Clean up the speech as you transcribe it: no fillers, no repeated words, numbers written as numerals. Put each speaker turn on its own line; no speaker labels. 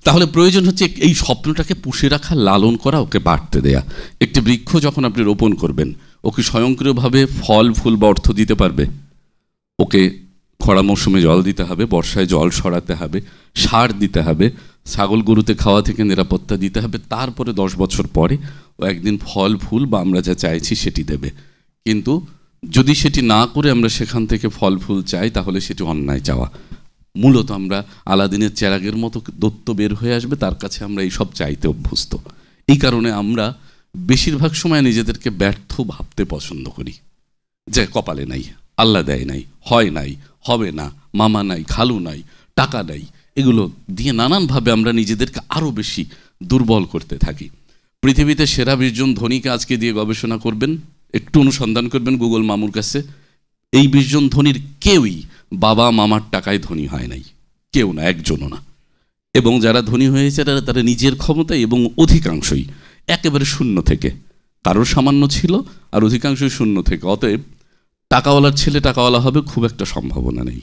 তাহলে প্রয়োজন হচ্ছে এই স্বপ্নটাকে পুষে রাখা, লালন করা, ওকে বাড়তে দেয়া। একটি বৃক্ষ যখন আপনি রোপণ করবেন, ওকে স্বয়ংক্রিয়ভাবে ফল ফুল বা অর্থ দিতে পারবে? ওকে খরা মৌসুমে জল দিতে হবে, বর্ষায় জল সরাতে হবে, সার দিতে হবে, ছাগল গরুতে খাওয়া থেকে নিরাপত্তা দিতে হবে। তারপরে 10 বছর পরে ও একদিন ফল ফুল বা আমরা যা চাইছি সেটি দেবে। কিন্তু যদি সেটি না করে আমরা সেখান থেকে ফল ফুল চাই, তাহলে সেটি অন্যায় চাওয়া। মূলত আমরা আলাদিনের চেরাগের মতো দত্ত বের হয়ে আসবে, তার কাছে আমরা এইসব চাইতে অভ্যস্ত। এই কারণে আমরা বেশিরভাগ সময় নিজেদেরকে ব্যর্থ ভাবতে পছন্দ করি, যে কপালে নাই, আল্লাহ দেয় নাই, হয় নাই, হবে না, মামা নাই, খালু নাই, টাকা নাই। এগুলো দিয়ে নানানভাবে আমরা নিজেদেরকে আরও বেশি দুর্বল করতে থাকি। পৃথিবীতে সেরা 20 জন ধনীকে আজকে দিয়ে গবেষণা করবেন, একটু অনুসন্ধান করবেন গুগল মামুর কাছে। এই 20 জন ধনীর কেউই বাবা মামার টাকায় ধনী হয় নাই, কেউ না, একজনও না। এবং যারা ধনী হয়েছে তারা নিজের ক্ষমতায়, এবং অধিকাংশই একেবারে শূন্য থেকে। কারোর সামান্য ছিল আর অধিকাংশই শূন্য থেকে। অতএব টাকাওয়ালার ছেলে টাকাওয়ালা হবে খুব একটা সম্ভাবনা নেই।